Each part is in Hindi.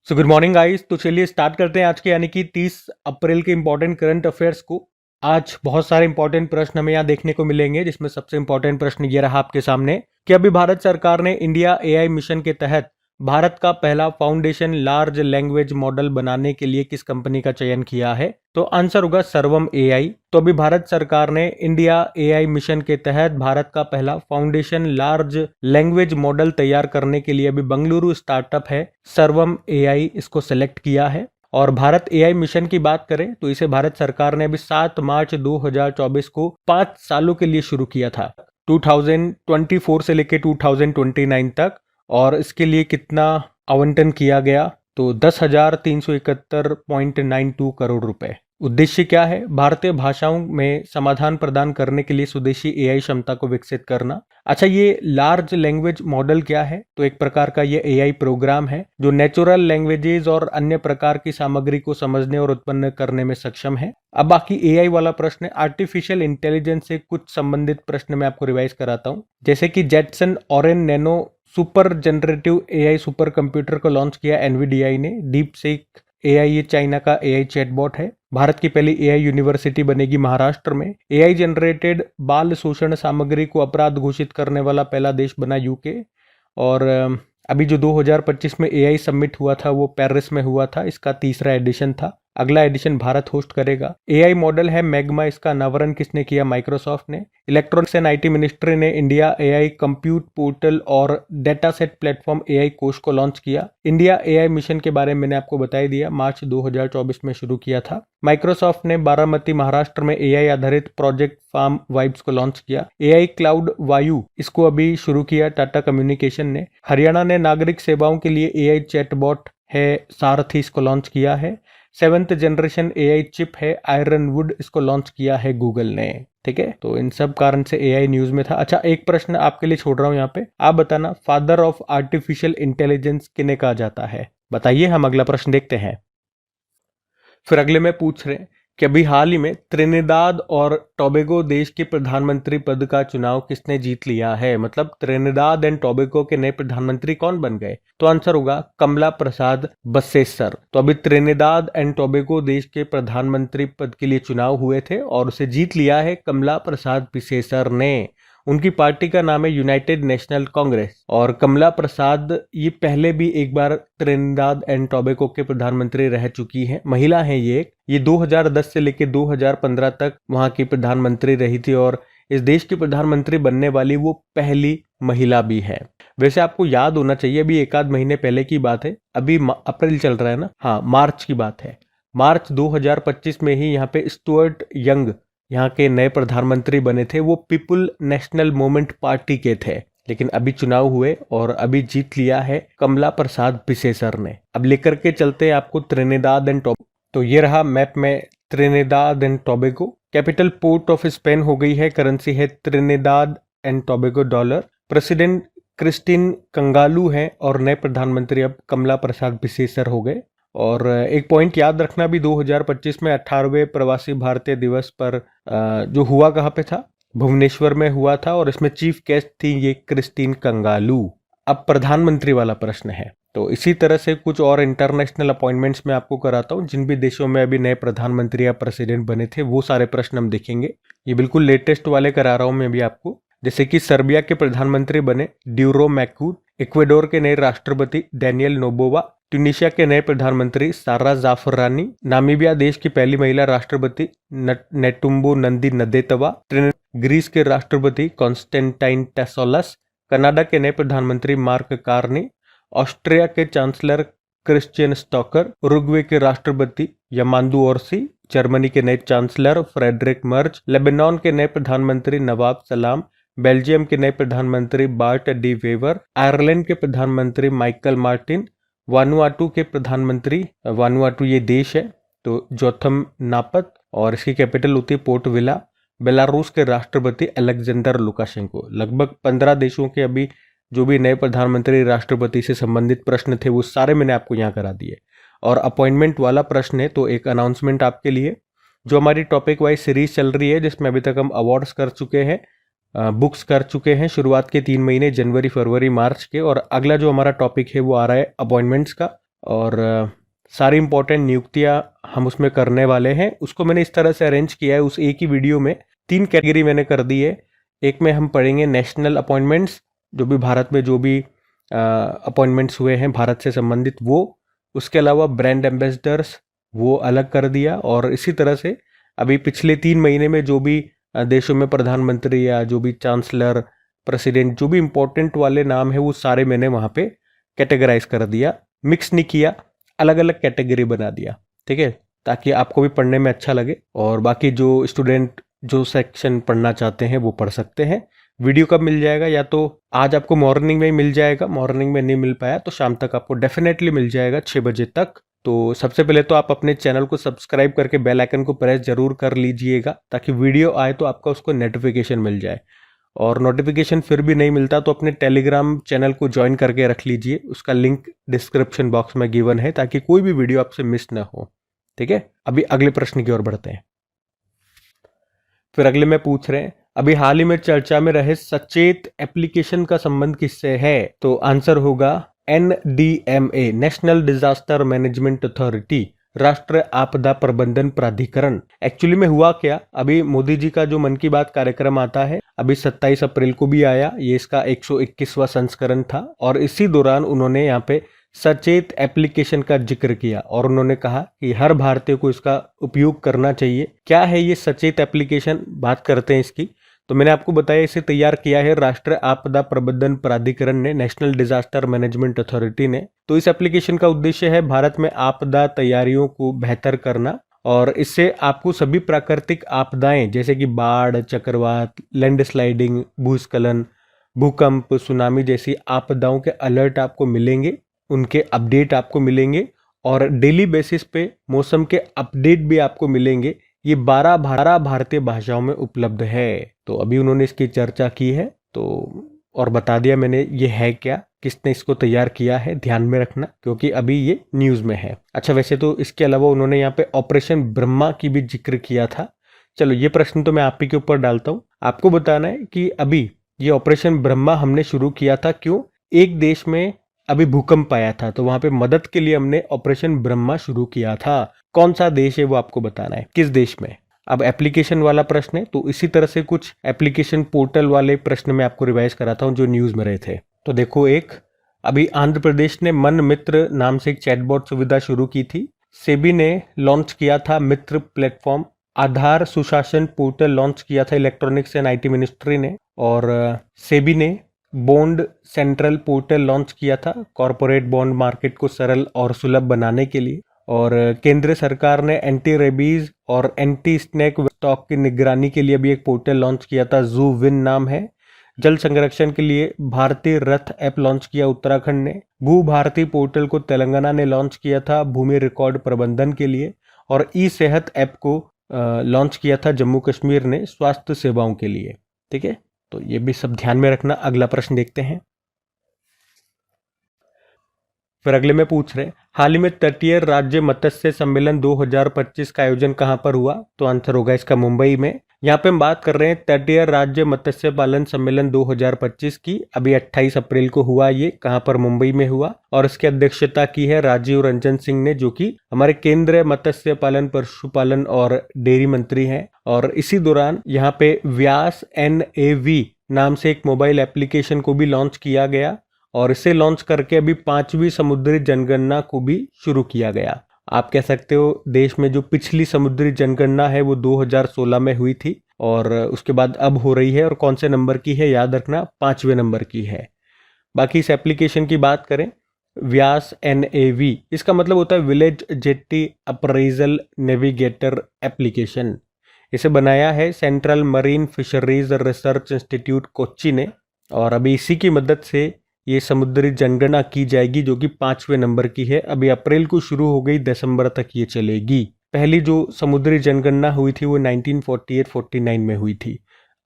So good morning guys. तो चलिए स्टार्ट करते हैं आज के यानी कि 30 अप्रैल के इंपॉर्टेंट करंट अफेयर्स को। आज बहुत सारे इंपॉर्टेंट प्रश्न हमें यहाँ देखने को मिलेंगे, जिसमें सबसे इंपॉर्टेंट प्रश्न ये रहा आपके सामने कि अभी भारत सरकार ने इंडिया एआई मिशन के तहत भारत का पहला फाउंडेशन लार्ज लैंग्वेज मॉडल बनाने के लिए किस कंपनी का चयन किया है। तो आंसर होगा सर्वम एआई। तो अभी भारत सरकार ने इंडिया एआई मिशन के तहत भारत का पहला फाउंडेशन लार्ज लैंग्वेज मॉडल तैयार करने के लिए अभी बेंगलुरु स्टार्टअप है सर्वम एआई, इसको सेलेक्ट किया है। और भारत एआई मिशन की बात करें तो इसे भारत सरकार ने अभी 7 मार्च 2024 को 5 सालों के लिए शुरू किया था, 2024 से लेकर 2029 तक। और इसके लिए कितना आवंटन किया गया, तो 10,371.92 करोड़ रुपए। उद्देश्य क्या है? भारतीय भाषाओं में समाधान प्रदान करने के लिए स्वदेशी एआई क्षमता को विकसित करना। अच्छा, ये लार्ज लैंग्वेज मॉडल क्या है? तो एक प्रकार का ये एआई प्रोग्राम है जो नेचुरल लैंग्वेजेस और अन्य प्रकार की सामग्री को समझने और उत्पन्न करने में सक्षम है। अब बाकी एआई वाला प्रश्न है, आर्टिफिशियल इंटेलिजेंस से कुछ संबंधित प्रश्न मैं आपको रिवाइज कराता हूँ। जैसे कि Jetson Orin Nano super generative AI super computer को लॉन्च किया एनवीडीआई ने। डीप सीक एआई ये चाइना का एआई चैटबॉट है। भारत की पहली एआई यूनिवर्सिटी बनेगी महाराष्ट्र में। एआई जनरेटेड बाल शोषण सामग्री को अपराध घोषित करने वाला पहला देश बना यूके। और अभी जो 2025 में एआई समिट हुआ था वो पेरिस में हुआ था, इसका तीसरा एडिशन था। अगला एडिशन भारत होस्ट करेगा। एआई मॉडल है मैग्मा, इसका अनावरण किसने किया? माइक्रोसॉफ्ट ने। इलेक्ट्रॉनिक्स एंड आईटी मिनिस्ट्री ने इंडिया एआई कंप्यूट पोर्टल और डेटा सेट प्लेटफॉर्म एआई कोष को लॉन्च किया। इंडिया एआई मिशन के बारे में मैंने आपको बता ही दिया, मार्च 2024 में शुरू किया था। माइक्रोसॉफ्ट ने बारामती महाराष्ट्र में एआई आधारित प्रोजेक्ट फार्म वाइब्स को लॉन्च किया। एआई क्लाउड वायु, इसको अभी शुरू किया टाटा कम्युनिकेशन ने। हरियाणा ने नागरिक सेवाओं के लिए एआई चैटबॉट है सारथी, इसको लॉन्च किया है। 7th जनरेशन एआई चिप है आयरनवुड, इसको लॉन्च किया है गूगल ने। ठीक है, तो इन सब कारण से एआई न्यूज में था। अच्छा, एक प्रश्न आपके लिए छोड़ रहा हूं यहाँ पे, आप बताना फादर ऑफ आर्टिफिशियल इंटेलिजेंस किन्हें कहा जाता है? बताइए। हम अगला प्रश्न देखते हैं। फिर अगले में पूछ रहे हैं कि अभी हाल ही में त्रिनिदाद और टोबैगो देश के प्रधानमंत्री पद का चुनाव किसने जीत लिया है? मतलब त्रिनिदाद एंड टोबैगो के नए प्रधानमंत्री कौन बन गए? तो आंसर होगा कमला प्रसाद बसेसर। तो अभी त्रिनिदाद एंड टोबैगो देश के प्रधानमंत्री पद के लिए चुनाव हुए थे और उसे जीत लिया है कमला प्रसाद बिसेसर ने। उनकी पार्टी का नाम है यूनाइटेड नेशनल कांग्रेस। और कमला प्रसाद ये पहले भी एक बार त्रिनिदाद एंड टोबैगो के प्रधानमंत्री रह चुकी हैं, महिला हैं ये 2010 से लेकर 2015 तक वहां की प्रधानमंत्री रही थी और इस देश की प्रधानमंत्री बनने वाली वो पहली महिला भी है। वैसे आपको याद होना चाहिए, अभी एक आध महीने पहले की बात है, अभी अप्रैल चल रहा है ना, हाँ मार्च की बात है। मार्च 2025 में ही यहाँ पे स्टुअर्ट यंग यहाँ के नए प्रधानमंत्री बने थे। वो पीपुल नेशनल मूवमेंट पार्टी के थे, लेकिन अभी चुनाव हुए और अभी जीत लिया है कमला प्रसाद बिसेसर ने। अब लेकर के चलते हैं आपको त्रिनिदाद एंड टोबैगो। तो ये रहा मैप में Trinidad and Tobago. Capital Port of Spain हो गई है, करेंसी है Trinidad and Tobago dollar. President Christine Kangaloo है और नए प्रधानमंत्री अब कमला प्रसाद बिसेसर हो गए। और एक पॉइंट याद रखना भी, 2025 में 18वें प्रवासी भारतीय दिवस पर जो हुआ कहाँ पे था? भुवनेश्वर में हुआ था और इसमें चीफ गेस्ट थी ये क्रिस्टीन कंगालू। अब प्रधानमंत्री वाला प्रश्न है, तो इसी तरह से कुछ और इंटरनेशनल अपॉइंटमेंट्स मैं आपको कराता हूँ जिन भी देशों में अभी नए प्रधानमंत्री या प्रेसिडेंट बने थे, वो सारे प्रश्न हम देखेंगे। ये बिल्कुल लेटेस्ट वाले करा रहा हूँ मैं भी आपको। जैसे कि सर्बिया के प्रधानमंत्री बने ड्यूरो मैकूट। इक्वेडोर के नए राष्ट्रपति डैनियल नोबोवा। ट्यूनीशिया के नए प्रधानमंत्री सारा जाफरानी। नामीबिया देश की पहली महिला राष्ट्रपति नेटुम्बो नंदी नदेतवा। ग्रीस के राष्ट्रपति कॉन्स्टेंटाइन टेसोलस। कनाडा के नए प्रधानमंत्री मार्क कार्नी। ऑस्ट्रिया के चांसलर क्रिश्चियन स्टॉकर। उरुग्वे के राष्ट्रपति यमांदू ओरसी। जर्मनी के नए चांसलर फ्रेडरिक मर्ज। लेबनान के नए प्रधानमंत्री नवाब सलाम। बेल्जियम के नए प्रधानमंत्री बार्ट डी वेवर। आयरलैंड के प्रधानमंत्री माइकल मार्टिन। वानुआटू के प्रधानमंत्री, वानुआटू ये देश है, तो जोथम नापत और इसकी कैपिटल होती है पोर्ट विला। बेलारूस के राष्ट्रपति अलेक्जेंडर लुकाशेंको। लगभग 15 देशों के अभी जो भी नए प्रधानमंत्री राष्ट्रपति से संबंधित प्रश्न थे वो सारे मैंने आपको यहाँ करा दिए। और अपॉइंटमेंट वाला प्रश्न है तो एक अनाउंसमेंट आपके लिए, जो हमारी टॉपिक वाइज सीरीज चल रही है जिसमें अभी तक हम अवार्ड्स कर चुके हैं, बुक्स कर चुके हैं शुरुआत के 3 महीने जनवरी फरवरी मार्च के, और अगला जो हमारा टॉपिक है वो आ रहा है अपॉइंटमेंट्स का। और सारी इंपॉर्टेंट नियुक्तियां हम उसमें करने वाले हैं। उसको मैंने इस तरह से अरेंज किया है, उस एक ही वीडियो में 3 कैटेगरी मैंने कर दी है। एक में हम पढ़ेंगे नेशनल अपॉइंटमेंट्स, जो भी भारत में जो भी अपॉइंटमेंट्स हुए हैं भारत से संबंधित वो। उसके अलावा ब्रांड एम्बेसडर्स वो अलग कर दिया। और इसी तरह से अभी पिछले 3 महीने में जो भी देशों में प्रधानमंत्री या जो भी चांसलर, प्रेसिडेंट, जो भी इम्पोर्टेंट वाले नाम है वो सारे मैंने वहाँ पे कैटेगराइज कर दिया। मिक्स नहीं किया, अलग अलग कैटेगरी बना दिया, ठीक है, ताकि आपको भी पढ़ने में अच्छा लगे और बाकी जो स्टूडेंट जो सेक्शन पढ़ना चाहते हैं वो पढ़ सकते हैं। वीडियो कब मिल जाएगा? या तो आज आपको मॉर्निंग में ही मिल जाएगा, मॉर्निंग में नहीं मिल पाया तो शाम तक आपको डेफिनेटली मिल जाएगा 6 बजे तक। तो सबसे पहले तो आप अपने चैनल को सब्सक्राइब करके बेल आइकन को प्रेस जरूर कर लीजिएगा, ताकि वीडियो आए तो आपका उसको नोटिफिकेशन मिल जाए। और नोटिफिकेशन फिर भी नहीं मिलता तो अपने टेलीग्राम चैनल को ज्वाइन करके रख लीजिए, उसका लिंक डिस्क्रिप्शन बॉक्स में गिवन है, ताकि कोई भी वीडियो आपसे मिस ना हो, ठीक है। अभी अगले प्रश्न की ओर बढ़ते हैं। फिर अगले में पूछ रहे हैं, अभी हाल ही में चर्चा में रहे सचेत एप्लीकेशन का संबंध किससे है? तो आंसर होगा NDMA, national disaster management authority, राष्ट्रीय आपदा प्रबंधन प्राधिकरण। एक्चुअली में हुआ क्या, अभी मोदी जी का जो मन की बात कार्यक्रम आता है, अभी 27 अप्रैल को भी आया, ये इसका 121वां संस्करण था। और इसी दौरान उन्होंने यहाँ पे सचेत एप्लीकेशन का जिक्र किया और उन्होंने कहा कि हर भारतीय को इसका उपयोग करना चाहिए। क्या है ये सचेत एप्लीकेशन, बात करते हैं इसकी। तो मैंने आपको बताया इसे तैयार किया है राष्ट्रीय आपदा प्रबंधन प्राधिकरण ने, नेशनल डिजास्टर मैनेजमेंट अथॉरिटी ने। तो इस एप्लीकेशन का उद्देश्य है भारत में आपदा तैयारियों को बेहतर करना, और इससे आपको सभी प्राकृतिक आपदाएं जैसे कि बाढ़, चक्रवात, लैंडस्लाइडिंग, भूस्खलन, भूकंप, सुनामी जैसी आपदाओं के अलर्ट आपको मिलेंगे, उनके अपडेट आपको मिलेंगे, और डेली बेसिस पे मौसम के अपडेट भी आपको मिलेंगे। ये 12 भारतीय भाषाओं में उपलब्ध है। तो अभी उन्होंने इसकी चर्चा की है तो और बता दिया मैंने ये है क्या, किसने इसको तैयार किया है, ध्यान में रखना क्योंकि अभी ये न्यूज़ में है। अच्छा, वैसे तो इसके अलावा उन्होंने यहाँ पे ऑपरेशन ब्रह्मा की भी जिक्र किया था। चलो ये प्रश्न तो मैं आप ही के ऊपर डालता हूँ, आपको बताना है कि अभी ये ऑपरेशन ब्रह्मा हमने शुरू किया था क्यों? एक देश में अभी भूकंप आया था तो वहां पे मदद के लिए हमने ऑपरेशन ब्रह्मा शुरू किया था। कौन सा देश है वो आपको बताना है, किस देश में। अब एप्लीकेशन वाला प्रश्न है तो इसी तरह से कुछ एप्लीकेशन पोर्टल वाले प्रश्न मैं आपको रिवाइज कराता हूँ जो न्यूज में रहे थे। तो देखो, एक अभी आंध्र प्रदेश ने मन मित्र नाम से एक चैटबॉट सुविधा शुरू की थी। सेबी ने लॉन्च किया था मित्र प्लेटफॉर्म। आधार सुशासन पोर्टल लॉन्च किया था इलेक्ट्रॉनिक्स एंड IT मिनिस्ट्री ने। और सेबी ने बॉन्ड सेंट्रल पोर्टल लॉन्च किया था कॉरपोरेट बॉन्ड मार्केट को सरल और सुलभ बनाने के लिए। और केंद्र सरकार ने एंटी रेबीज और एंटी स्नेक स्टॉक की निगरानी के लिए भी एक पोर्टल लॉन्च किया था, जू विन नाम है। जल संरक्षण के लिए भारतीय रथ ऐप लॉन्च किया उत्तराखंड ने। भू भारती पोर्टल को तेलंगाना ने लॉन्च किया था भूमि रिकॉर्ड प्रबंधन के लिए। और ई सेहत ऐप को लॉन्च किया था जम्मू कश्मीर ने स्वास्थ्य सेवाओं के लिए, ठीक है। तो ये भी सब ध्यान में रखना। अगला प्रश्न देखते हैं। फिर अगले में पूछ रहे, हाल ही में तटीय राज्य मत्स्य सम्मेलन 2025 का आयोजन कहां पर हुआ? तो आंसर होगा इसका मुंबई में। यहाँ पे हम बात कर रहे हैं तटीय राज्य मत्स्य पालन सम्मेलन 2025 की। अभी 28 अप्रैल को हुआ, ये कहां पर? मुंबई में हुआ। और इसकी अध्यक्षता की है राजीव रंजन सिंह ने, जो कि हमारे केंद्रीय मत्स्य पालन, पशुपालन और डेयरी मंत्री हैं। और इसी दौरान यहाँ पे व्यास NAV नाम से एक मोबाइल एप्लीकेशन को भी लॉन्च किया गया। और इसे लॉन्च करके अभी 5वीं समुद्री जनगणना को भी शुरू किया गया। आप कह सकते हो देश में जो पिछली समुद्री जनगणना है वो 2016 में हुई थी और उसके बाद अब हो रही है। और कौन से नंबर की है याद रखना, 5वें नंबर की है। बाकी इस एप्लीकेशन की बात करें, व्यास NAV, इसका मतलब होता है village jetty appraisal navigator application. इसे बनाया है central marine fisheries research institute Kochi ने। और अभी इसी की मदद से ये समुद्री जनगणना की जाएगी जो कि 5वें नंबर की है। अभी अप्रैल को शुरू हो गई, दिसंबर तक ये चलेगी। पहली जो समुद्री जनगणना हुई थी वो 1948-49 में हुई थी।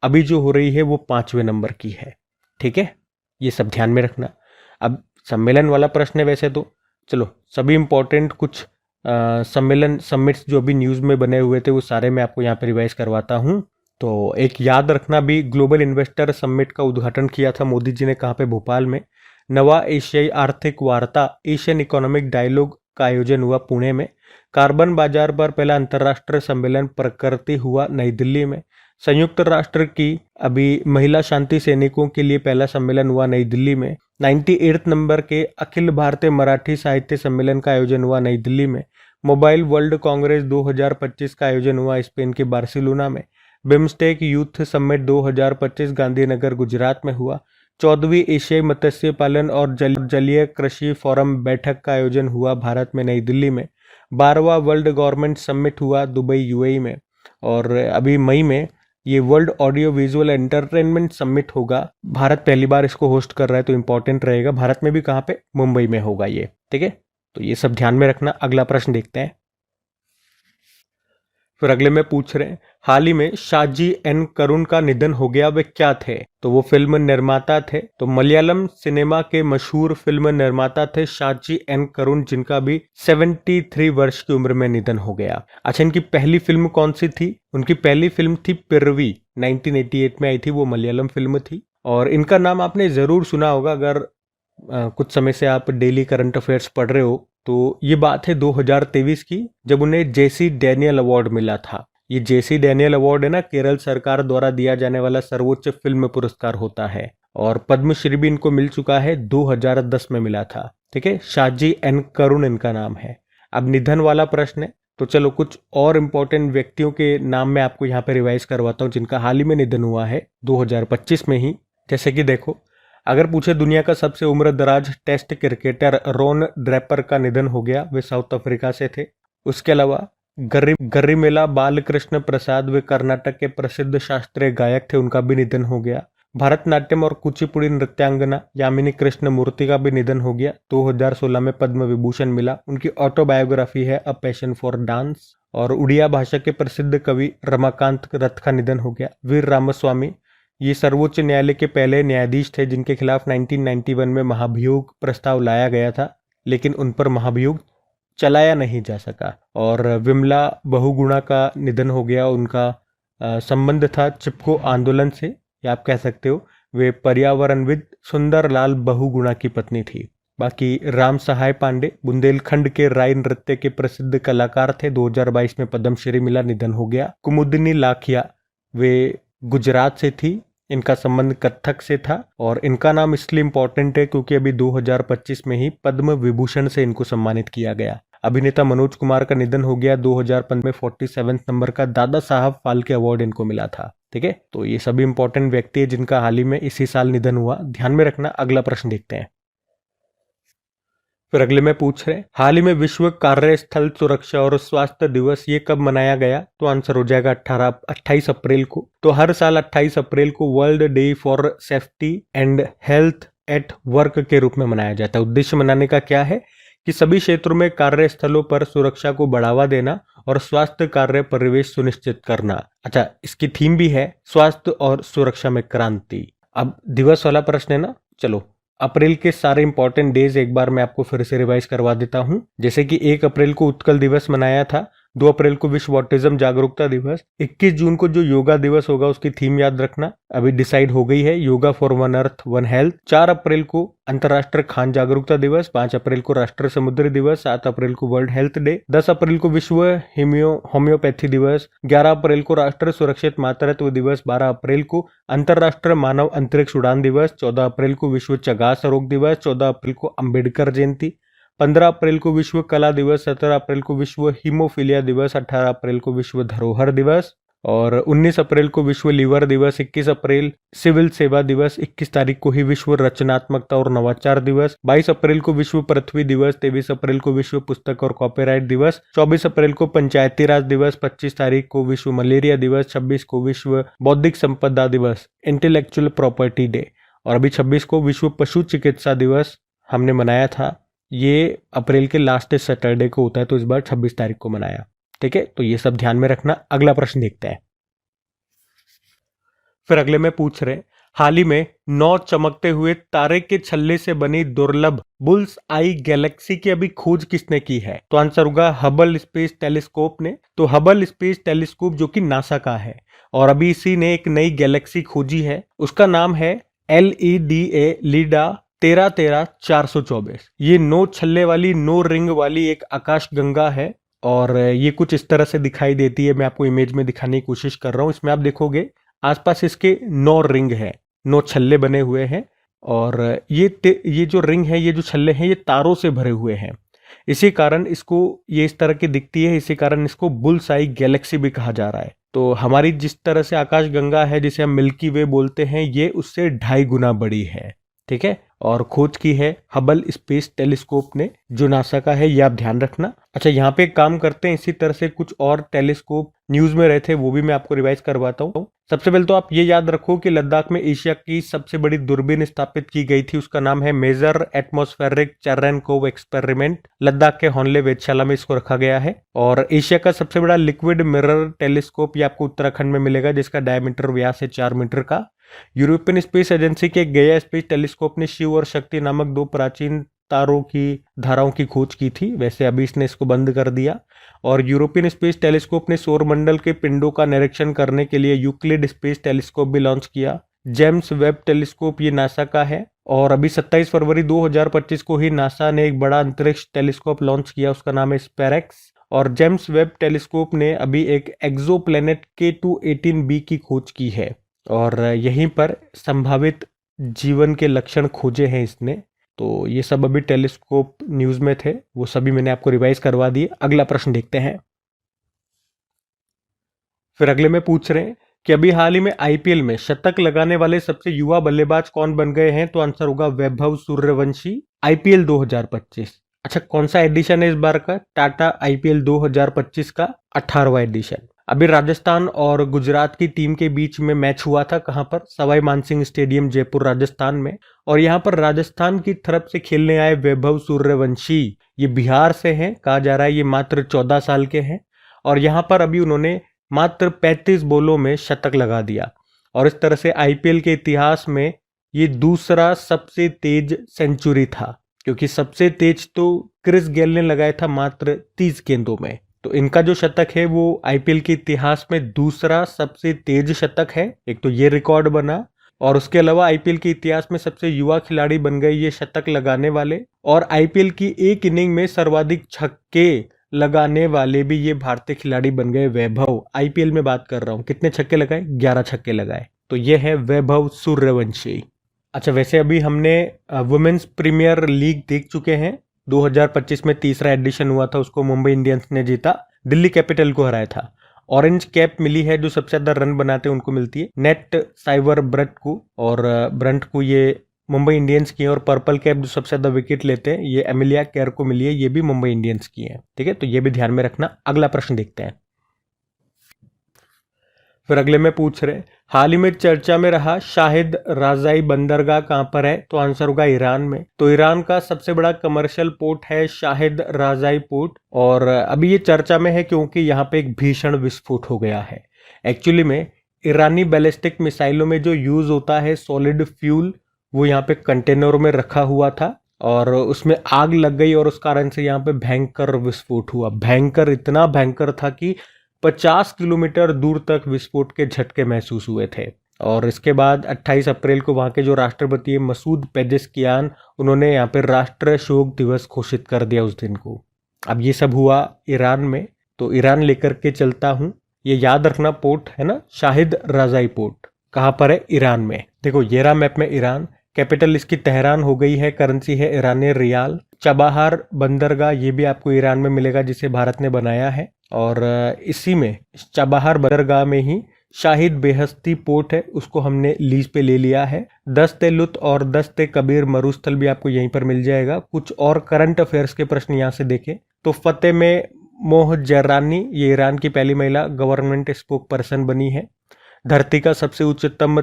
अभी जो हो रही है वो 5वें नंबर की है, ठीक है। ये सब ध्यान में रखना। अब सम्मेलन वाला प्रश्न है वैसे तो। चलो सभी इंपॉर्टेंट कुछ समिट्स जो अभी न्यूज़ में बने हुए थे वो सारे मैं आपको यहाँ पे रिवाइज करवाता हूँ। तो एक याद रखना भी, ग्लोबल इन्वेस्टर समिट का उद्घाटन किया था मोदी जी ने, कहाँ पे? भोपाल में। नवा एशियाई आर्थिक वार्ता एशियन इकोनॉमिक डायलॉग का आयोजन हुआ पुणे में। कार्बन बाजार पर पहला अंतर्राष्ट्रीय सम्मेलन प्रकृति हुआ नई दिल्ली में। संयुक्त राष्ट्र की अभी महिला शांति सैनिकों के लिए पहला सम्मेलन हुआ नई दिल्ली में। 98 नंबर के अखिल भारतीय मराठी साहित्य सम्मेलन का आयोजन हुआ नई दिल्ली में। मोबाइल वर्ल्ड कांग्रेस 2025 का आयोजन हुआ स्पेन के बार्सिलोना में। BIMSTEC youth summit 2025 Gandhinagar Gujarat में हुआ। 14वीं एशियाई मत्स्य पालन और जलीय कृषि फोरम बैठक का आयोजन हुआ भारत में नई दिल्ली में। 12वां वर्ल्ड गवर्नमेंट समिट हुआ दुबई यूएई में। और अभी मई में ये world audio visual entertainment summit होगा। भारत पहली बार इसको होस्ट कर रहा है तो इंपॉर्टेंट रहेगा। भारत में भी कहाँ पे? मुंबई में होगा ये, ठीक है। तो ये सब ध्यान में रखना। अगला प्रश्न देखते हैं। फिर अगले में पूछ रहे हैं, हाल ही में शाजी एन करुण का निधन हो गया, वे क्या थे? तो वो फिल्म निर्माता थे। तो मलयालम सिनेमा के मशहूर फिल्म निर्माता थे शाजी एन करुण, जिनका भी 73 वर्ष की उम्र में निधन हो गया। अच्छा, इनकी पहली फिल्म कौन सी थी? उनकी पहली फिल्म थी पिरवी, 1988 में आई थी, वो मलयालम फिल्म थी। और इनका नाम आपने जरूर सुना होगा अगर कुछ समय से आप डेली करंट अफेयर्स पढ़ रहे हो। तो ये बात है 2023 की, जब उन्हें जेसी डैनियल अवार्ड मिला था। ये जेसी डैनियल अवार्ड है ना, केरल सरकार द्वारा दिया जाने वाला सर्वोच्च फिल्म पुरस्कार होता है। और पद्मश्री भी इनको मिल चुका है, 2010 में मिला था, ठीक है। शाजी एन करुण इनका नाम है। अब निधन वाला प्रश्न है, तो चलो कुछ और इम्पोर्टेंट व्यक्तियों के नाम मैं आपको यहाँ पे रिवाइज करवाता हूँ जिनका हाल ही में निधन हुआ है 2025 में ही। जैसे कि देखो, अगर पूछे दुनिया का सबसे उम्रदराज टेस्ट क्रिकेटर रॉन ड्रैपर का निधन हो गया, वे साउथ अफ्रीका से थे। उसके अलावा गर्रीमेला बालकृष्ण प्रसाद, वे कर्नाटक के प्रसिद्ध शास्त्रीय गायक थे, उनका भी निधन हो गया। भरतनाट्यम और कुचिपुड़ी नृत्यांगना यामिनी कृष्ण मूर्ति का भी निधन हो गया। 2016 में पद्म विभूषण मिला। उनकी ऑटोबायोग्राफी है अ पैशन फॉर डांस। और उड़िया भाषा के प्रसिद्ध कवि रमाकांत रथ का निधन हो गया। वीर रामस्वामी, ये सर्वोच्च न्यायालय के पहले न्यायाधीश थे जिनके खिलाफ 1991 में महाभियोग प्रस्ताव लाया गया था, लेकिन उन पर महाभियोग चलाया नहीं जा सका। और विमला बहुगुणा का निधन हो गया। उनका संबंध था चिपको आंदोलन से, या आप कह सकते हो वे पर्यावरणविद सुंदरलाल बहुगुणा की पत्नी थी। बाकी राम सहाय पांडे बुंदेलखंड के राय नृत्य के प्रसिद्ध कलाकार थे, 2022 में पद्मश्री मिला, निधन हो गया। कुमुदिनी लाखिया, वे गुजरात से थी, इनका संबंध कथक से था। और इनका नाम इसलिए इम्पोर्टेंट है क्योंकि अभी 2025 में ही पद्म विभूषण से इनको सम्मानित किया गया। अभिनेता मनोज कुमार का निधन हो गया 2015 में। 47 नंबर का दादा साहब फाल्के अवार्ड इनको मिला था, ठीक है। तो ये सभी इंपॉर्टेंट व्यक्ति है जिनका हाल ही में इसी साल निधन हुआ, ध्यान में रखना। अगला प्रश्न देखते हैं। फिर अगले में पूछ रहे हैं, हाल ही में विश्व कार्यस्थल सुरक्षा और स्वास्थ्य दिवस ये कब मनाया गया? तो आंसर हो जाएगा 28 अप्रैल को। तो हर साल 28 अप्रैल को world day for safety and health at work के रूप में मनाया जाता है। उद्देश्य मनाने का क्या है कि सभी क्षेत्रों में कार्यस्थलों पर सुरक्षा को बढ़ावा देना और स्वास्थ्य कार्य परिवेश सुनिश्चित करना। अच्छा, इसकी थीम भी है स्वास्थ्य और सुरक्षा में क्रांति। अब दिवस वाला प्रश्न है ना, चलो अप्रैल के सारे इंपॉर्टेंट डेज एक बार मैं आपको फिर से रिवाइज करवा देता हूं। जैसे कि 1 अप्रैल को उत्कल दिवस मनाया था, 2 अप्रैल को विश्व ऑटिज्म जागरूकता दिवस, 21 जून को जो योगा दिवस होगा उसकी थीम याद रखना, अभी डिसाइड हो गई है, yoga for one earth one health. 4 अप्रैल को अंतर्राष्ट्रीय खान जागरूकता दिवस, 5 अप्रैल को राष्ट्रीय समुद्री दिवस, 7 अप्रैल को वर्ल्ड हेल्थ डे, 10 अप्रैल को विश्व होम्योपैथी दिवस, 11 अप्रैल को राष्ट्रीय सुरक्षित मातृत्व दिवस, 12 अप्रैल को अंतर्राष्ट्रीय मानव अंतरिक्ष उड़ान दिवस, 14 अप्रैल को विश्व चगास रोग दिवस, 14 अप्रैल को अंबेडकर जयंती, 15 अप्रैल को विश्व कला दिवस, 17 अप्रैल को विश्व हीमोफीलिया दिवस, 18 अप्रैल को विश्व धरोहर दिवस और 19 अप्रैल को विश्व लीवर दिवस, 21 अप्रैल सिविल सेवा दिवस, 21 तारीख को ही विश्व रचनात्मकता और नवाचार दिवस, 22 अप्रैल को विश्व पृथ्वी दिवस, 23 अप्रैल को विश्व पुस्तक और कॉपीराइट दिवस, 24 अप्रैल को पंचायती राज दिवस, 25 तारीख को विश्व मलेरिया दिवस, 26 को विश्व बौद्धिक संपदा दिवस इंटेलेक्चुअल प्रॉपर्टी डे और अभी 26 को विश्व पशु चिकित्सा दिवस हमने मनाया था। ये अप्रैल के लास्ट सैटरडे को होता है, तो इस बार 26 तारीख को मनाया, ठीक है। तो ये सब ध्यान में रखना। अगला प्रश्न देखते हैं। फिर अगले में पूछ रहे, हाल ही में 9 चमकते हुए तारे के छल्ले से बनी दुर्लभ बुल्स आई गैलेक्सी की अभी खोज किसने की है? तो आंसर होगा हबल स्पेस टेलीस्कोप ने। तो हबल स्पेस टेलीस्कोप जो कि नासा का है और अभी इसी ने एक नई गैलेक्सी खोजी है, उसका नाम है LEDA लीडा 13-13-424। ये 9 छल्ले वाली, 9 रिंग वाली एक आकाश गंगा है और ये कुछ इस तरह से दिखाई देती है। मैं आपको इमेज में दिखाने की कोशिश कर रहा हूँ। इसमें आप देखोगे आसपास इसके 9 रिंग है, 9 छल्ले बने हुए हैं और ये जो रिंग है, ये जो छल्ले हैं, ये तारों से भरे हुए हैं। इसी कारण इसको ये इस तरह की दिखती है, इसी कारण इसको बुल्स आई गैलेक्सी भी कहा जा रहा है। तो हमारी जिस तरह से आकाश गंगा है, जिसे हम मिल्की वे बोलते हैं, ये उससे 2.5 गुना बड़ी है। ठीक है, और खोज की है हबल स्पेस टेलीस्कोप ने, जो नासा का है, ये आप ध्यान रखना। अच्छा, यहाँ पे एक काम करते हैं, इसी तरह से कुछ और टेलीस्कोप न्यूज में रहे थे, वो भी मैं आपको रिवाइज करवाता हूँ। सबसे पहले तो आप ये याद रखो कि लद्दाख में एशिया की सबसे बड़ी दूरबीन स्थापित की गई थी। उसका नाम है major atmospheric Cherenkov experiment. Ladakh के होनले वेधशाला में इसको रखा गया है। और एशिया का सबसे बड़ा लिक्विड मिरर टेलीस्कोप ये आपको उत्तराखंड में मिलेगा, जिसका डायमीटर व्यास है 4 मीटर का। यूरोपियन स्पेस एजेंसी के गया स्पेस टेलीस्कोप ने शिव और शक्ति नामक 2 प्राचीन तारों की धाराओं की खोज की थी। वैसे अभी इसने इसको बंद कर दिया। और यूरोपियन स्पेस टेलीस्कोप ने सौरमंडल के पिंडों का निरीक्षण करने के लिए यूक्लिड स्पेस टेलीस्कोप भी लॉन्च किया। जेम्स वेब टेलीस्कोप ये नासा का है और अभी 27 फरवरी 2025 को ही नासा ने एक बड़ा अंतरिक्ष टेलीस्कोप लॉन्च किया, उसका नाम है स्पेरेक्स। और जेम्स वेब टेलीस्कोप ने अभी एक एक्सोप्लैनेट K2-18b की खोज की है और यहीं पर संभावित जीवन के लक्षण खोजे हैं इसने। तो ये सब अभी टेलीस्कोप न्यूज में थे, वो सभी मैंने आपको रिवाइज करवा दिए। अगला प्रश्न देखते हैं। फिर अगले में पूछ रहे हैं कि अभी हाल ही में आईपीएल में शतक लगाने वाले सबसे युवा बल्लेबाज कौन बन गए हैं? तो आंसर होगा वैभव सूर्यवंशी, आईपीएल 2025। अच्छा, कौन सा एडिशन है इस बार का? टाटा आईपीएल 2025 का 18वां एडिशन। अभी राजस्थान और गुजरात की टीम के बीच में मैच हुआ था, कहां पर? सवाई मानसिंह स्टेडियम, जयपुर, राजस्थान में। और यहां पर राजस्थान की तरफ से खेलने आए वैभव सूर्यवंशी, ये बिहार से हैं, कहा जा रहा है ये मात्र 14 साल के हैं। और यहां पर अभी उन्होंने मात्र 35 बॉलों में शतक लगा दिया और इस तरह से आईपीएल के इतिहास में ये दूसरा सबसे तेज सेंचुरी था, क्योंकि सबसे तेज तो क्रिस गेल ने लगाया था मात्र 30 गेंदों में। तो इनका जो शतक है वो आईपीएल के इतिहास में दूसरा सबसे तेज शतक है। एक तो ये रिकॉर्ड बना और उसके अलावा आईपीएल के इतिहास में सबसे युवा खिलाड़ी बन गए ये शतक लगाने वाले। और आईपीएल की एक इनिंग में सर्वाधिक छक्के लगाने वाले भी ये भारतीय खिलाड़ी बन गए, वैभव। आईपीएल में बात कर रहा हूँ, कितने छक्के लगाए? 11 छक्के लगाए। तो ये है वैभव सूर्यवंशी। अच्छा, वैसे अभी हमने वुमेन्स प्रीमियर लीग देख चुके हैं। 2025 में तीसरा एडिशन हुआ था, उसको मुंबई इंडियंस ने जीता, दिल्ली कैपिटल को हराया था। ऑरेंज कैप मिली है, जो सबसे ज्यादा रन बनाते हैं उनको मिलती है, नेट साइवर ब्रट को। और ब्रंट को ये मुंबई इंडियंस की है। और पर्पल कैप जो सबसे ज्यादा विकेट लेते हैं, ये एमिलिया केर को मिली है, ये भी मुंबई इंडियंस की है। ठीक है, तो ये भी ध्यान में रखना। अगला प्रश्न देखते हैं। फिर अगले में पूछ रहे, हाल ही में चर्चा में रहा शाहिद राजाई बंदरगाह कहां पर है? तो आंसर होगा ईरान में। तो ईरान का सबसे बड़ा कमर्शियल पोर्ट है शाहिद राजाई पोर्ट। और अभी ये चर्चा में है क्योंकि यहाँ पे एक भीषण विस्फोट हो गया है। एक्चुअली में ईरानी बैलिस्टिक मिसाइलों में जो यूज होता है सॉलिड फ्यूल, वो यहाँ पे कंटेनरों में रखा हुआ था और उसमें आग लग गई और उस कारण से यहाँ पे भयंकर विस्फोट हुआ। भयंकर, इतना भयंकर था कि 50 किलोमीटर दूर तक विस्फोट के झटके महसूस हुए थे। और इसके बाद 28 अप्रैल को वहाँ के जो राष्ट्रपति है मसूद पेजेस्कियान, उन्होंने यहाँ पे राष्ट्रीय शोक दिवस घोषित कर दिया उस दिन को। अब ये सब हुआ ईरान में, तो ईरान लेकर के चलता हूँ। ये याद रखना, पोर्ट है ना शाहिद राजाई पोर्ट, कहाँ पर है? ईरान में। देखो ये रहा मैप में ईरान, कैपिटल इसकी तेहरान हो गई है, करेंसी है ईरानी रियाल। चबाहार बंदरगाह ये भी आपको ईरान में मिलेगा, जिसे भारत ने बनाया है। और इसी में चबाहार बंदरगाह में ही शाहिद बेहस्ती पोर्ट है, उसको हमने लीज पे ले लिया है। दस्ते लुत और दस्ते कबीर मरुस्थल भी आपको यहीं पर मिल जाएगा। कुछ और करंट अफेयर्स के प्रश्न यहाँ से देखें तो फतेह में मोहजरानी, ये ईरान की पहली महिला गवर्नमेंट स्पोक पर्सन बनी है। धरती का सबसे उच्चतम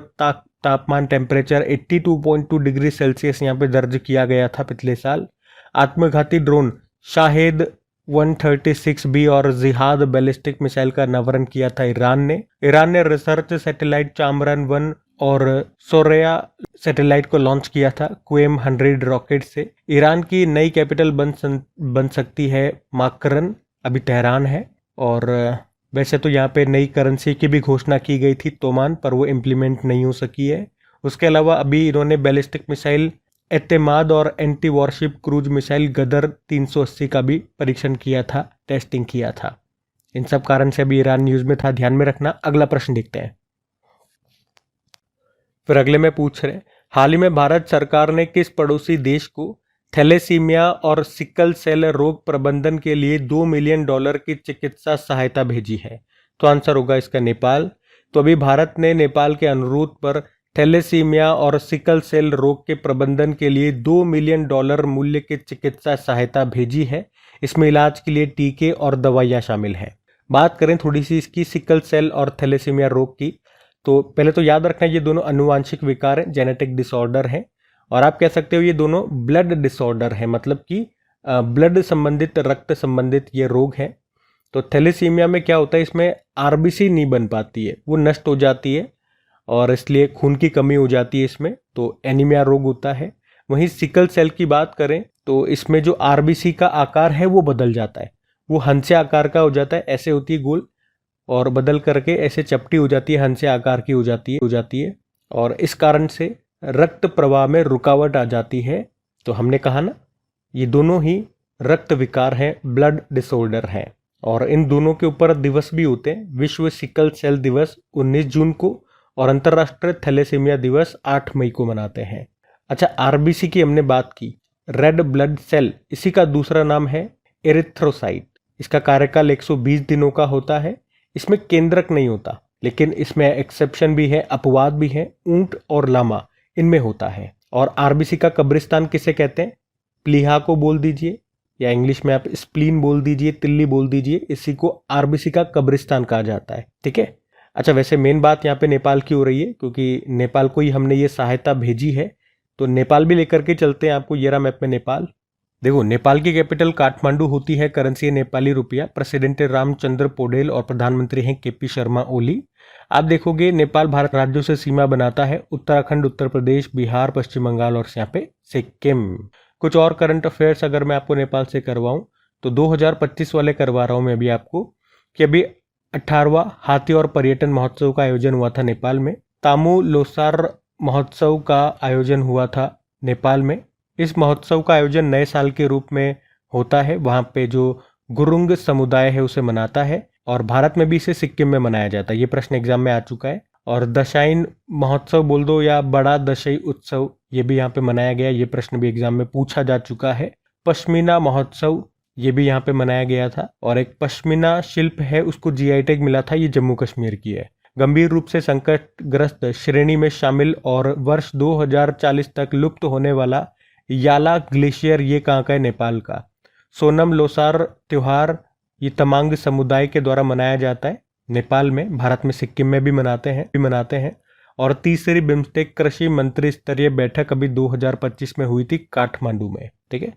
तापमान टेम्परेचर 82.2 डिग्री सेल्सियस यहाँ पे दर्ज किया गया था पिछले साल। आत्मघाती ड्रोन शाहिद 136B और जिहाद बैलिस्टिक मिसाइल का अनावरण किया था ईरान ने। ईरान ने रिसर्च सैटेलाइट चामरान 1 और सोरेया सैटेलाइट को लॉन्च किया था क्वेम 100 रॉकेट से। ईरान की नई कैपिटल बन सकती है माकरन, अभी तेहरान है। और वैसे तो यहाँ पे नई करेंसी की भी घोषणा की गई थी तोमान, पर वो इम्प्लीमेंट नहीं हो सकी है। उसके अलावा अभी इन्होंने बैलिस्टिक मिसाइल एतेमाद और एंटी वॉरशिप क्रूज मिसाइल गदर 380 का भी परीक्षण किया था, टेस्टिंग किया था। इन सब कारण से अभी ईरान न्यूज में था, ध्यान में रखना। अगला प्रश्न देखते हैं। फिर अगले में पूछ रहे, हाल ही में भारत सरकार ने किस पड़ोसी देश को थैलेसीमिया और सिकल सेल रोग प्रबंधन के लिए $2 मिलियन की चिकित्सा सहायता भेजी है? तो आंसर होगा इसका नेपाल। तो अभी भारत ने नेपाल के अनुरोध पर थैलेसीमिया और सिकल सेल रोग के प्रबंधन के लिए $2 मिलियन मूल्य की चिकित्सा सहायता भेजी है। इसमें इलाज के लिए टीके और दवाइयाँ शामिल हैं। बात करें थोड़ी सी इसकी सिकल सेल और थैलेसीमिया रोग की, तो पहले तो याद रखना ये दोनों अनुवांशिक विकार हैं, जेनेटिक डिसऑर्डर हैं। और आप कह सकते हो ये दोनों ब्लड डिसऑर्डर है, मतलब कि ब्लड संबंधित, रक्त संबंधित ये रोग है। तो थैलेसीमिया में क्या होता है, इसमें आरबीसी नहीं बन पाती है, वो नष्ट हो जाती है और इसलिए खून की कमी हो जाती है इसमें, तो एनीमिया रोग होता है। वहीं सिकल सेल की बात करें तो इसमें जो आरबीसी का आकार है वो बदल जाता है, वो हंसे आकार का हो जाता है, ऐसे होती है गोल, और बदल करके ऐसे चपटी हो जाती है, हंसे आकार की हो जाती है और इस कारण से रक्त प्रवाह में रुकावट आ जाती है। तो हमने कहा ना, ये दोनों ही रक्त विकार हैं, ब्लड डिसऑर्डर हैं। और इन दोनों के ऊपर दिवस भी होते हैं। विश्व सिकल सेल दिवस 19 जून को और अंतर्राष्ट्रीय थैलेसीमिया दिवस 8 मई को मनाते हैं। अच्छा, आरबीसी की हमने बात की, रेड ब्लड सेल, इसी का दूसरा नाम है एरिथ्रोसाइट। इसका कार्यकाल 120 दिनों का होता है। इसमें केंद्रक नहीं होता, लेकिन इसमें एक्सेप्शन भी है, अपवाद भी है, ऊंट और लामा इनमें होता है। और आरबीसी का कब्रिस्तान किसे कहते हैं? प्लीहा को बोल दीजिए, या इंग्लिश में आप स्प्लीन बोल दीजिए, तिल्ली बोल दीजिए, इसी को आरबीसी का कब्रिस्तान कहा जाता है। ठीक है। अच्छा, वैसे मेन बात यहाँ पे नेपाल की हो रही है, क्योंकि नेपाल को ही हमने ये सहायता भेजी है, तो नेपाल भी लेकर के चलते हैं आपको। ये रहा मैप में नेपाल। देखो, नेपाल की कैपिटल काठमांडू होती है, करेंसी है नेपाली रुपया। प्रेसिडेंट है रामचंद्र पौडेल और प्रधानमंत्री हैं केपी शर्मा ओली। आप देखोगे नेपाल भारत राज्यों से सीमा बनाता है, उत्तराखंड, उत्तर प्रदेश, बिहार, पश्चिम बंगाल और यहाँ पे सिक्किम। कुछ और करंट अफेयर्स अगर मैं आपको नेपाल से करवाऊं तो 2025 वाले करवा रहा हूं मैं अभी आपको, कि अभी 18वां हाथी और पर्यटन महोत्सव का आयोजन हुआ था नेपाल में। तामू लोसार महोत्सव का आयोजन हुआ था नेपाल में। इस महोत्सव का आयोजन नए साल के रूप में होता है, वहाँ पे जो गुरुंग समुदाय है उसे मनाता है, और भारत में भी इसे सिक्किम में मनाया जाता है। ये प्रश्न एग्जाम में आ चुका है। और दशाइन महोत्सव बोल दो या बड़ा दशई उत्सव, ये भी यहाँ पे मनाया गया, ये प्रश्न भी एग्जाम में पूछा जा चुका है। पश्मीना महोत्सव, ये भी यहाँ पे मनाया गया था। और एक पश्मीना शिल्प है, उसको जीआई टैग मिला था, ये जम्मू कश्मीर की है। गंभीर रूप से संकटग्रस्त श्रेणी में शामिल और वर्ष 2040 तक लुप्त होने वाला याला ग्लेशियर, ये कहाँ का है? नेपाल का। सोनम लोसार त्योहार ये तमांग समुदाय के द्वारा मनाया जाता है नेपाल में, भारत में सिक्किम में भी मनाते हैं। और तीसरी बिम्स्टेक कृषि मंत्री स्तरीय बैठक अभी 2025 में हुई थी काठमांडू में। ठीक है,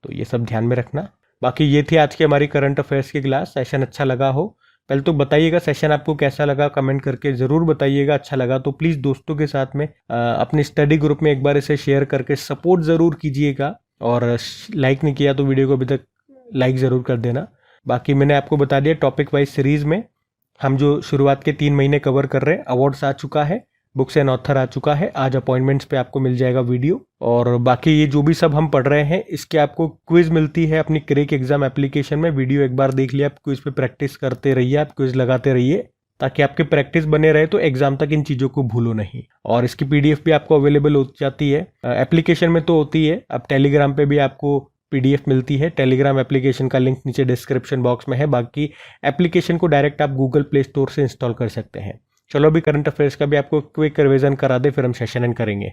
तो ये सब ध्यान में रखना। बाकी ये थी आज की हमारी करंट अफेयर्स की क्लास। सेशन अच्छा लगा हो, पहले तो बताइएगा सेशन आपको कैसा लगा, कमेंट करके ज़रूर बताइएगा। अच्छा लगा तो प्लीज़ दोस्तों के साथ में अपनी स्टडी ग्रुप में एक बार इसे शेयर करके सपोर्ट ज़रूर कीजिएगा। और लाइक नहीं किया तो वीडियो को अभी तक लाइक ज़रूर कर देना। बाकी मैंने आपको बता दिया, टॉपिक वाइज सीरीज़ में हम जो शुरुआत के 3 महीने कवर कर रहे हैं, अवार्ड्स आ चुका है, बुक्स एंड ऑथर आ चुका है, आज अपॉइंटमेंट्स पे आपको मिल जाएगा वीडियो। और बाकी ये जो भी सब हम पढ़ रहे हैं, इसके आपको क्विज मिलती है अपनी क्रेक एग्जाम एप्लीकेशन में। वीडियो एक बार देख लिया, आप क्विज पे प्रैक्टिस करते रहिए, आप क्विज लगाते रहिए, ताकि आपकी प्रैक्टिस बने रहे, तो एग्जाम तक इन चीज़ों को भूलो नहीं। और इसकी पीडीएफ भी आपको अवेलेबल हो जाती है, एप्लीकेशन में तो होती है, अब टेलीग्राम पे भी आपको पीडीएफ मिलती है। टेलीग्राम एप्लीकेशन का लिंक नीचे डिस्क्रिप्शन बॉक्स में है। बाकी एप्लीकेशन को डायरेक्ट आप गूगल प्ले स्टोर से इंस्टॉल कर सकते हैं। चलो अभी करंट अफेयर्स का भी आपको क्विक रिवीजन करा दे, फिर हम सेशन एंड करेंगे।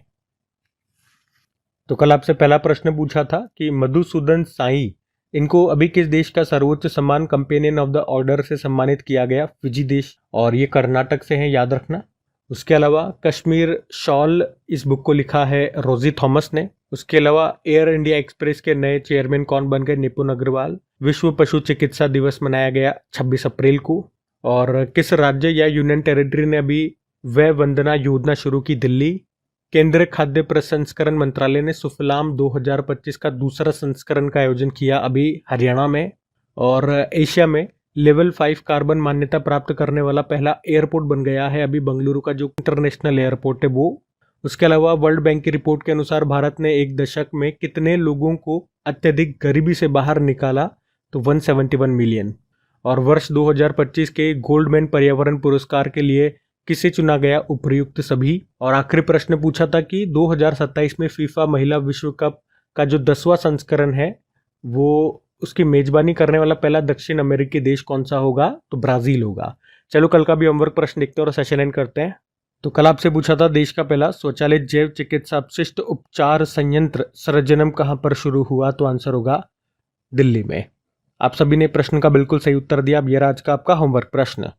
तो कल आपसे पहला प्रश्न पूछा था कि मधुसूदन साई, इनको अभी किस देश का सर्वोच्च सम्मान कंपेनियन ऑफ द ऑर्डर से सम्मानित किया गया? फिजी देश, और ये कर्नाटक से है, याद रखना। उसके अलावा कश्मीर शॉल, इस बुक को लिखा है रोजी थॉमस ने। उसके अलावा एयर इंडिया एक्सप्रेस के नए चेयरमैन कौन बन गए? निपुण अग्रवाल। विश्व पशु चिकित्सा दिवस मनाया गया 26 अप्रैल को। और किस राज्य या यूनियन टेरिटरी ने अभी वय वंदना योजना शुरू की? दिल्ली। केंद्रीय खाद्य प्रसंस्करण मंत्रालय ने सुफलाम 2025 का दूसरा संस्करण का आयोजन किया अभी हरियाणा में। और एशिया में लेवल 5 कार्बन मान्यता प्राप्त करने वाला पहला एयरपोर्ट बन गया है अभी बेंगलुरु का जो इंटरनेशनल एयरपोर्ट है वो। उसके अलावा वर्ल्ड बैंक की रिपोर्ट के अनुसार भारत ने एक दशक में कितने लोगों को अत्यधिक गरीबी से बाहर निकाला, तो 171 मिलियन। और वर्ष 2025 के गोल्डमैन पर्यावरण पुरस्कार के लिए किसे चुना गया उपर्युक्त सभी। और आखिरी प्रश्न पूछा था कि 2027 में फीफा महिला विश्व कप का जो 10वां संस्करण है वो उसकी मेजबानी करने वाला पहला दक्षिण अमेरिकी देश कौन सा होगा, तो ब्राजील होगा। चलो कल का भी होमवर्क प्रश्न देखते हैं और सेशन एंड करते हैं। तो कल आपसे पूछा था देश का पहला स्वचालित जैव चिकित्सा अपशिष्ट उपचार संयंत्र सर्वजनम कहां पर शुरू हुआ, तो आंसर होगा दिल्ली में। आप सभी ने प्रश्न का बिल्कुल सही उत्तर दिया। अब ये रहा आज का आपका होमवर्क प्रश्न।